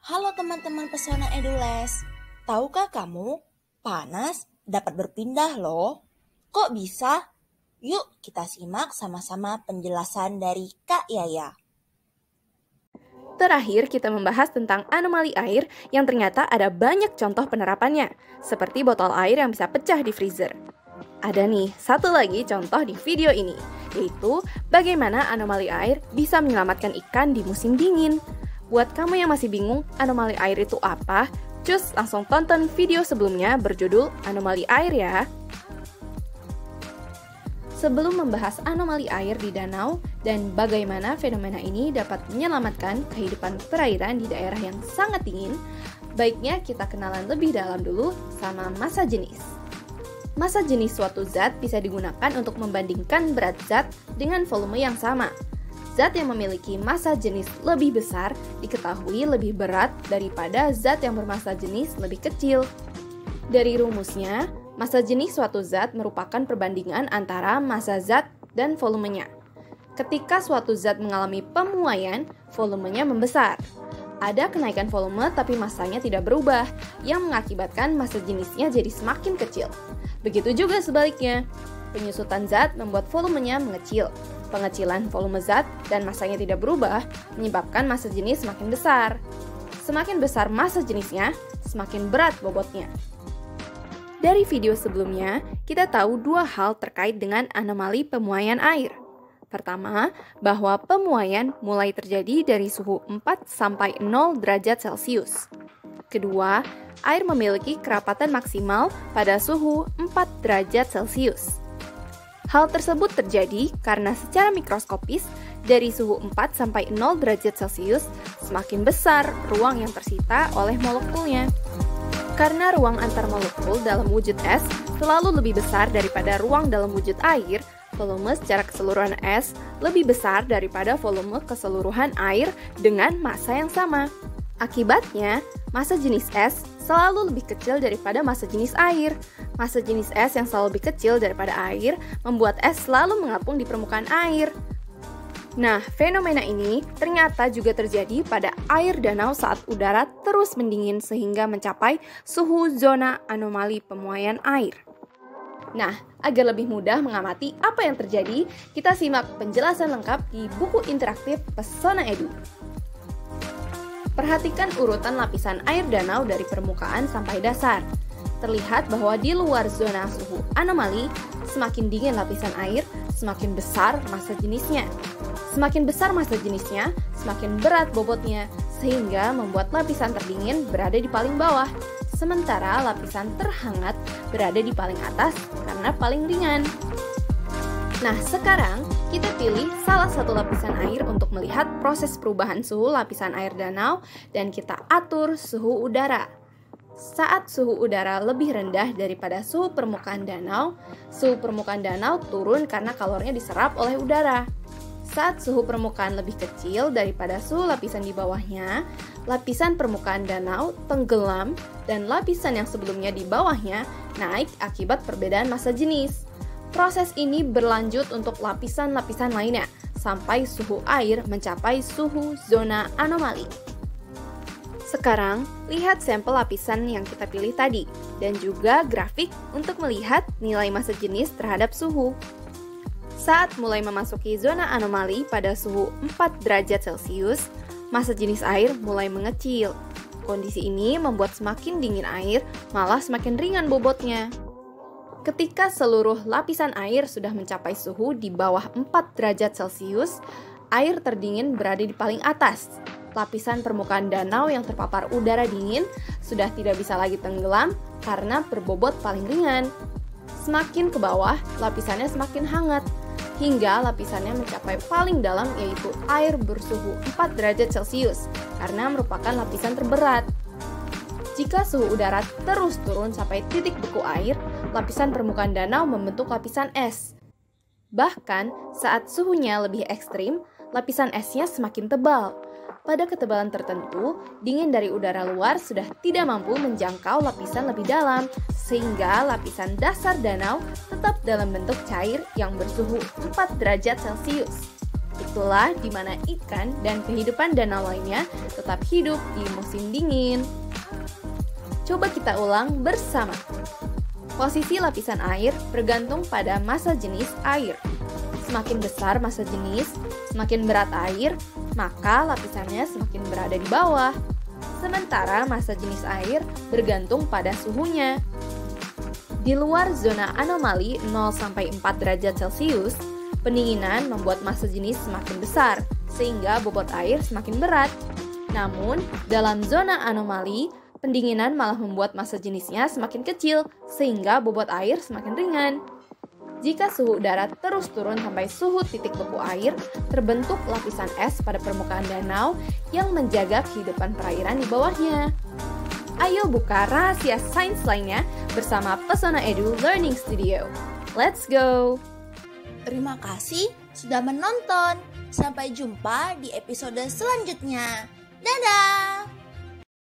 Halo teman-teman Pesona Edules, tahukah kamu panas dapat berpindah loh? Kok bisa? Yuk kita simak sama-sama penjelasan dari Kak Yaya. Terakhir, kita membahas tentang anomali air yang ternyata ada banyak contoh penerapannya, seperti botol air yang bisa pecah di freezer. Ada nih, satu lagi contoh di video ini, yaitu bagaimana anomali air bisa menyelamatkan ikan di musim dingin. Buat kamu yang masih bingung anomali air itu apa, cus langsung tonton video sebelumnya berjudul Anomali Air ya. Sebelum membahas anomali air di danau dan bagaimana fenomena ini dapat menyelamatkan kehidupan perairan di daerah yang sangat dingin, baiknya kita kenalan lebih dalam dulu sama massa jenis. Massa jenis suatu zat bisa digunakan untuk membandingkan berat zat dengan volume yang sama. Zat yang memiliki massa jenis lebih besar diketahui lebih berat daripada zat yang bermassa jenis lebih kecil. Dari rumusnya, massa jenis suatu zat merupakan perbandingan antara massa zat dan volumenya. Ketika suatu zat mengalami pemuaian, volumenya membesar. Ada kenaikan volume tapi massanya tidak berubah, yang mengakibatkan massa jenisnya jadi semakin kecil. Begitu juga sebaliknya, penyusutan zat membuat volumenya mengecil. Pengecilan volume zat dan massanya tidak berubah menyebabkan massa jenis semakin besar. Semakin besar massa jenisnya, semakin berat bobotnya. Dari video sebelumnya, kita tahu dua hal terkait dengan anomali pemuaian air. Pertama, bahwa pemuaian mulai terjadi dari suhu 4 sampai 0 derajat Celcius. Kedua, air memiliki kerapatan maksimal pada suhu 4 derajat Celcius. Hal tersebut terjadi karena secara mikroskopis, dari suhu 4 sampai 0 derajat Celcius, semakin besar ruang yang tersita oleh molekulnya. Karena ruang antar molekul dalam wujud es selalu lebih besar daripada ruang dalam wujud air, volume secara keseluruhan es lebih besar daripada volume keseluruhan air dengan massa yang sama. Akibatnya, massa jenis es selalu lebih kecil daripada massa jenis air. Massa jenis es yang selalu lebih kecil daripada air membuat es selalu mengapung di permukaan air. Nah, fenomena ini ternyata juga terjadi pada air danau saat udara terus mendingin sehingga mencapai suhu zona anomali pemuaian air. Nah, agar lebih mudah mengamati apa yang terjadi, kita simak penjelasan lengkap di buku interaktif Pesona Edu. Perhatikan urutan lapisan air danau dari permukaan sampai dasar. Terlihat bahwa di luar zona suhu anomali, semakin dingin lapisan air, semakin besar massa jenisnya. Semakin besar massa jenisnya, semakin berat bobotnya, sehingga membuat lapisan terdingin berada di paling bawah, sementara lapisan terhangat berada di paling atas karena paling ringan. Nah, sekarang kita pilih salah satu lapisan air untuk melihat proses perubahan suhu lapisan air danau dan kita atur suhu udara. Saat suhu udara lebih rendah daripada suhu permukaan danau turun karena kalornya diserap oleh udara. Saat suhu permukaan lebih kecil daripada suhu lapisan di bawahnya, lapisan permukaan danau tenggelam dan lapisan yang sebelumnya di bawahnya naik akibat perbedaan massa jenis. Proses ini berlanjut untuk lapisan-lapisan lainnya sampai suhu air mencapai suhu zona anomali. Sekarang, lihat sampel lapisan yang kita pilih tadi dan juga grafik untuk melihat nilai massa jenis terhadap suhu. Saat mulai memasuki zona anomali pada suhu 4 derajat Celcius, massa jenis air mulai mengecil. Kondisi ini membuat semakin dingin air, malah semakin ringan bobotnya. Ketika seluruh lapisan air sudah mencapai suhu di bawah 4 derajat Celcius, air terdingin berada di paling atas. Lapisan permukaan danau yang terpapar udara dingin sudah tidak bisa lagi tenggelam karena berbobot paling ringan. Semakin ke bawah, lapisannya semakin hangat, hingga lapisannya mencapai paling dalam yaitu air bersuhu 4 derajat Celcius karena merupakan lapisan terberat. Jika suhu udara terus turun sampai titik beku air, lapisan permukaan danau membentuk lapisan es. Bahkan saat suhunya lebih ekstrim, lapisan esnya semakin tebal. Pada ketebalan tertentu, dingin dari udara luar sudah tidak mampu menjangkau lapisan lebih dalam, sehingga lapisan dasar danau tetap dalam bentuk cair yang bersuhu 4 derajat Celcius. Itulah di mana ikan dan kehidupan danau lainnya tetap hidup di musim dingin. Coba kita ulang bersama. Posisi lapisan air bergantung pada massa jenis air. Semakin besar massa jenis, semakin berat air, maka lapisannya semakin berada di bawah. Sementara massa jenis air bergantung pada suhunya. Di luar zona anomali 0-4 derajat Celcius, pendinginan membuat massa jenis semakin besar, sehingga bobot air semakin berat. Namun, dalam zona anomali, pendinginan malah membuat massa jenisnya semakin kecil, sehingga bobot air semakin ringan. Jika suhu udara terus turun sampai suhu titik beku air, terbentuk lapisan es pada permukaan danau yang menjaga kehidupan perairan di bawahnya. Ayo buka rahasia sains lainnya bersama Pesona Edu Learning Studio. Let's go! Terima kasih sudah menonton. Sampai jumpa di episode selanjutnya. Dadah!